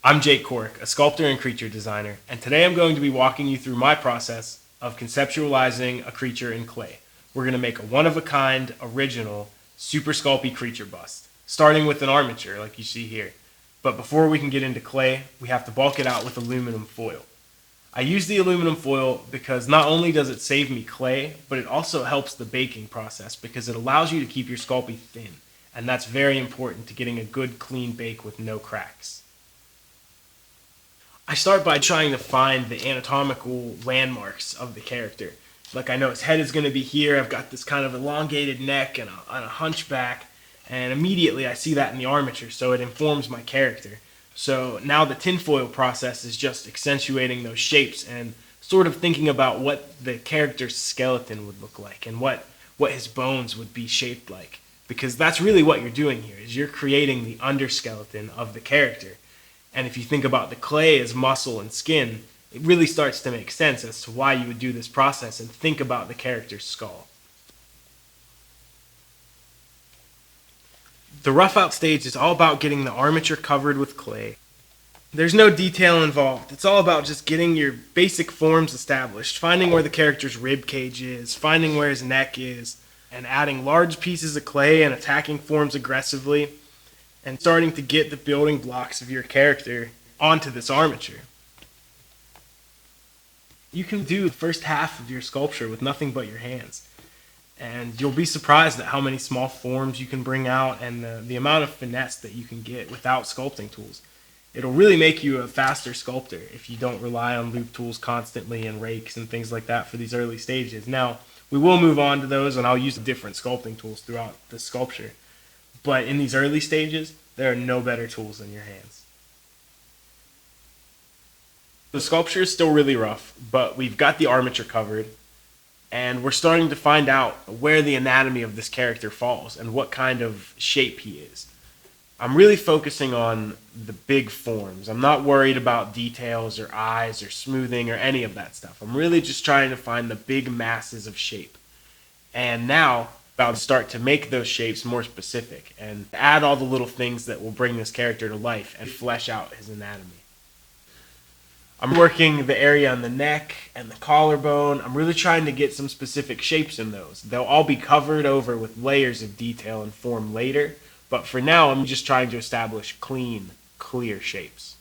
I'm Jake Corrick, a sculptor and creature designer, and today I'm going to be walking you through my process of conceptualizing a creature in clay. We're going to make a one-of-a-kind, original, Super Sculpey creature bust, starting with an armature like you see here. But before we can get into clay, we have to bulk it out with aluminum foil. I use the aluminum foil because not only does it save me clay, but it also helps the baking process because it allows you to keep your Sculpey thin, and that's very important to getting a good clean bake with no cracks. I start by trying to find the anatomical landmarks of the character. Like I know his head is going to be here, I've got this kind of elongated neck and a hunchback, and immediately I see that in the armature, so it informs my character. So now the tinfoil process is just accentuating those shapes and sort of thinking about what the character's skeleton would look like and what his bones would be shaped like. Because that's really what you're doing here, is you're creating the underskeleton of the character. And if you think about the clay as muscle and skin, it really starts to make sense as to why you would do this process and think about the character's skull. The rough out stage is all about getting the armature covered with clay. There's no detail involved. It's all about just getting your basic forms established, finding where the character's rib cage is, finding where his neck is, and adding large pieces of clay and attacking forms aggressively, and starting to get the building blocks of your character onto this armature. You can do the first half of your sculpture with nothing but your hands. And you'll be surprised at how many small forms you can bring out and the amount of finesse that you can get without sculpting tools. It'll really make you a faster sculptor if you don't rely on loop tools constantly and rakes and things like that for these early stages. Now, we will move on to those and I'll use different sculpting tools throughout the sculpture. But in these early stages, there are no better tools than your hands. The sculpture is still really rough, but we've got the armature covered, and we're starting to find out where the anatomy of this character falls and what kind of shape he is. I'm really focusing on the big forms. I'm not worried about details or eyes or smoothing or any of that stuff. I'm really just trying to find the big masses of shape. And now, about to start to make those shapes more specific and add all the little things that will bring this character to life and flesh out his anatomy. I'm working the area on the neck and the collarbone. I'm really trying to get some specific shapes in those. They'll all be covered over with layers of detail and form later, but for now I'm just trying to establish clean, clear shapes.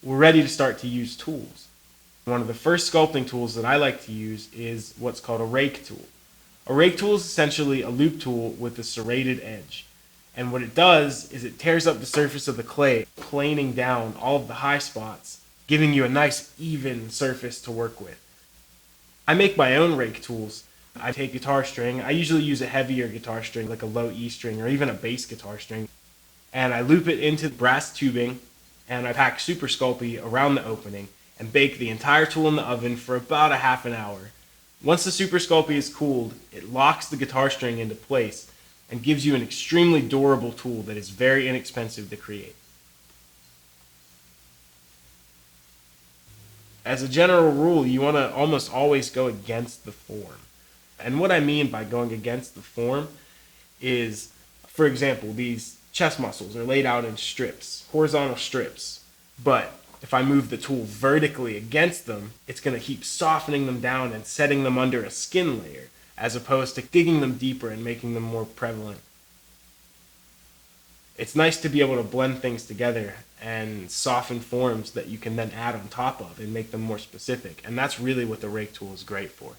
We're ready to start to use tools. One of the first sculpting tools that I like to use is what's called a rake tool. A rake tool is essentially a loop tool with a serrated edge. And what it does is it tears up the surface of the clay, planing down all of the high spots, giving you a nice even surface to work with. I make my own rake tools. I take guitar string. I usually use a heavier guitar string like a low E string or even a bass guitar string. And I loop it into brass tubing, and I pack Super Sculpey around the opening and bake the entire tool in the oven for about a half an hour. Once the Super Sculpey is cooled, it locks the guitar string into place and gives you an extremely durable tool that is very inexpensive to create. As a general rule, you want to almost always go against the form. And what I mean by going against the form is, for example, these chest muscles are laid out in strips, horizontal strips, but if I move the tool vertically against them, it's going to keep softening them down and setting them under a skin layer, as opposed to digging them deeper and making them more prevalent. It's nice to be able to blend things together and soften forms that you can then add on top of and make them more specific, and that's really what the rake tool is great for.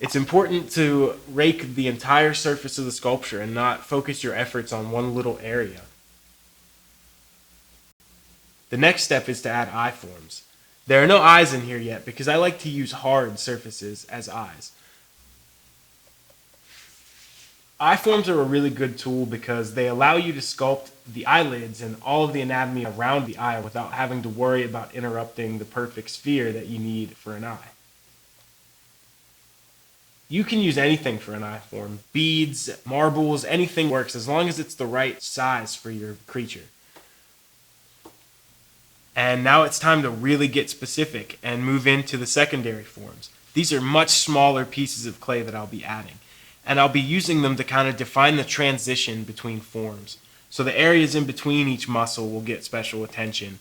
It's important to rake the entire surface of the sculpture and not focus your efforts on one little area. The next step is to add eye forms. There are no eyes in here yet because I like to use hard surfaces as eyes. Eye forms are a really good tool because they allow you to sculpt the eyelids and all of the anatomy around the eye without having to worry about interrupting the perfect sphere that you need for an eye. You can use anything for an eye form. Beads, marbles, anything works as long as it's the right size for your creature. And now it's time to really get specific and move into the secondary forms. These are much smaller pieces of clay that I'll be adding. And I'll be using them to kind of define the transition between forms. So the areas in between each muscle will get special attention.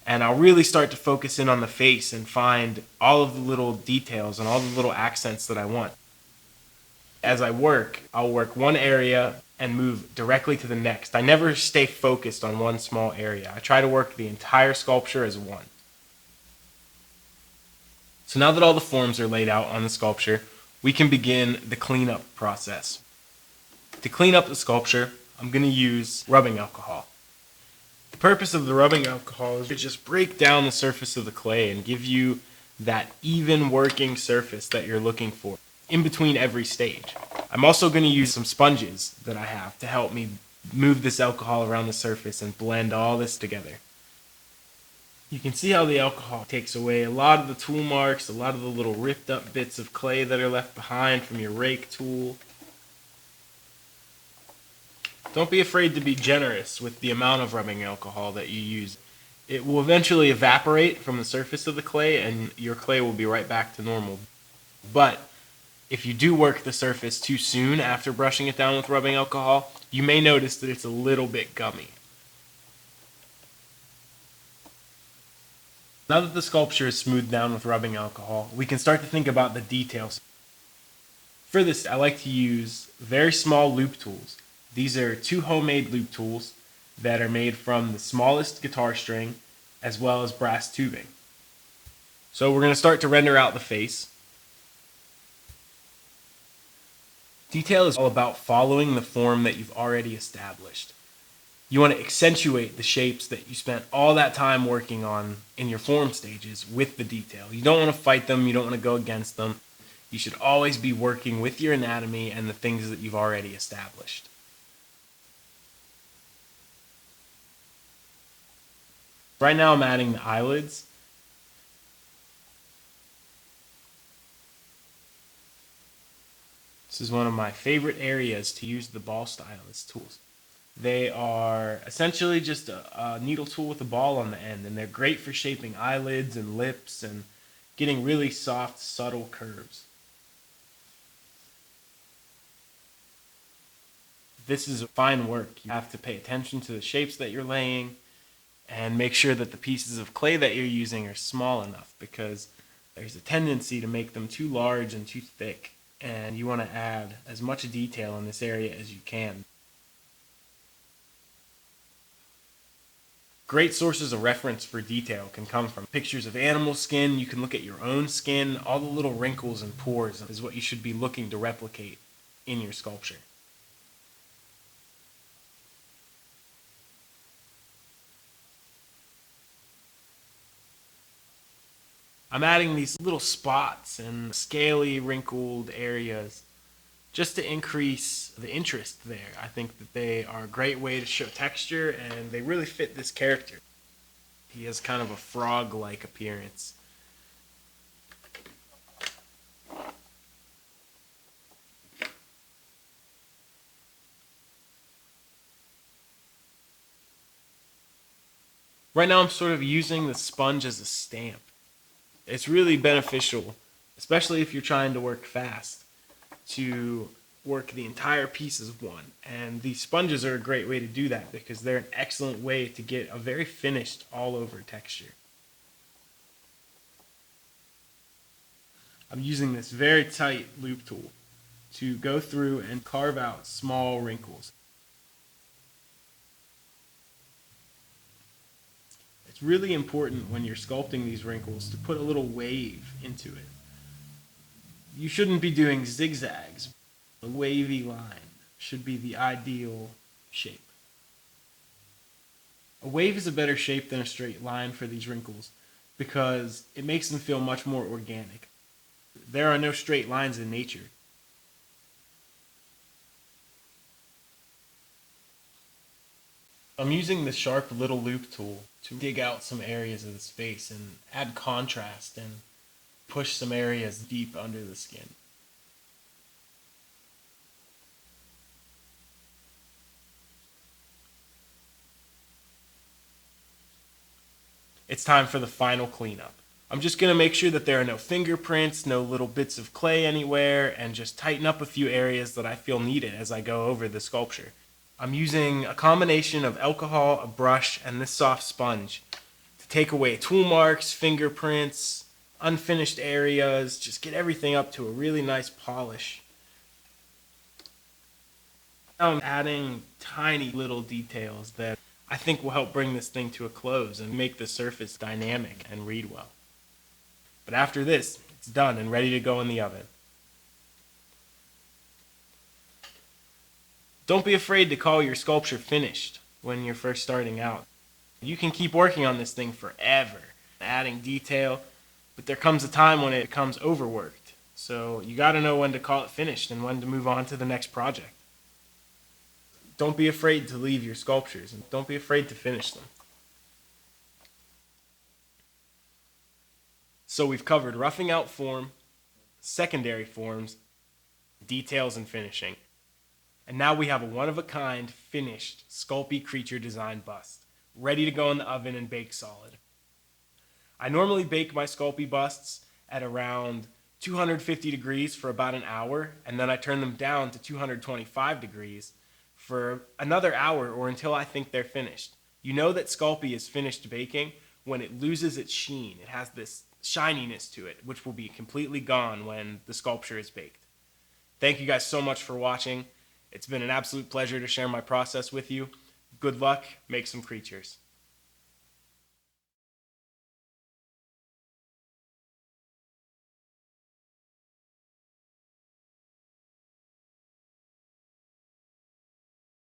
And I'll really start to focus in on the face and find all of the little details and all the little accents that I want. As I work, I'll work one area and move directly to the next. I never stay focused on one small area. I try to work the entire sculpture as one. So now that all the forms are laid out on the sculpture, we can begin the cleanup process. To clean up the sculpture, I'm going to use rubbing alcohol. The purpose of the rubbing alcohol is to just break down the surface of the clay and give you that even working surface that you're looking for in between every stage. I'm also going to use some sponges that I have to help me move this alcohol around the surface and blend all this together. You can see how the alcohol takes away a lot of the tool marks, a lot of the little ripped up bits of clay that are left behind from your rake tool. Don't be afraid to be generous with the amount of rubbing alcohol that you use. It will eventually evaporate from the surface of the clay and your clay will be right back to normal. But if you do work the surface too soon after brushing it down with rubbing alcohol, you may notice that it's a little bit gummy. Now that the sculpture is smoothed down with rubbing alcohol, we can start to think about the details. For this, I like to use very small loop tools. These are 2 homemade loop tools that are made from the smallest guitar string as well as brass tubing. So we're going to start to render out the face. Detail is all about following the form that you've already established. You want to accentuate the shapes that you spent all that time working on in your form stages with the detail. You don't want to fight them, you don't want to go against them. You should always be working with your anatomy and the things that you've already established. Right now I'm adding the eyelids. This is one of my favorite areas to use the ball stylus tools. They are essentially just a needle tool with a ball on the end, and they're great for shaping eyelids and lips and getting really soft, subtle curves. This is fine work. You have to pay attention to the shapes that you're laying and make sure that the pieces of clay that you're using are small enough, because there's a tendency to make them too large and too thick, and you want to add as much detail in this area as you can. Great sources of reference for detail can come from pictures of animal skin. You can look at your own skin. All the little wrinkles and pores is what you should be looking to replicate in your sculpture. I'm adding these little spots and scaly, wrinkled areas just to increase the interest there. I think that they are a great way to show texture, and they really fit this character. He has kind of a frog-like appearance. Right now I'm sort of using the sponge as a stamp. It's really beneficial, especially if you're trying to work fast, to work the entire piece as one. And these sponges are a great way to do that because they're an excellent way to get a very finished all-over texture. I'm using this very tight loop tool to go through and carve out small wrinkles. It's really important when you're sculpting these wrinkles to put a little wave into it. You shouldn't be doing zigzags. A wavy line should be the ideal shape. A wave is a better shape than a straight line for these wrinkles because it makes them feel much more organic. There are no straight lines in nature. I'm using the sharp little loop tool to dig out some areas of this face and add contrast and push some areas deep under the skin. it's time for the final cleanup. I'm just going to make sure that there are no fingerprints, no little bits of clay anywhere, and just tighten up a few areas that I feel needed as I go over the sculpture. I'm using a combination of alcohol, a brush, and this soft sponge to take away tool marks, fingerprints, unfinished areas, just get everything up to a really nice polish. I'm adding tiny little details that I think will help bring this thing to a close and make the surface dynamic and read well. But after this, it's done and ready to go in the oven. Don't be afraid to call your sculpture finished when you're first starting out. You can keep working on this thing forever, adding detail, but there comes a time when it becomes overworked. So you got to know when to call it finished and when to move on to the next project. Don't be afraid to leave your sculptures, and don't be afraid to finish them. So we've covered roughing out form, secondary forms, details, and finishing. And now we have a one-of-a-kind, finished, Sculpey creature design bust, ready to go in the oven and bake solid. I normally bake my Sculpey busts at around 250 degrees for about an hour, and then I turn them down to 225 degrees for another hour or until I think they're finished. You know that Sculpey is finished baking when it loses its sheen. It has this shininess to it, which will be completely gone when the sculpture is baked. Thank you guys so much for watching. It's been an absolute pleasure to share my process with you. Good luck, make some creatures.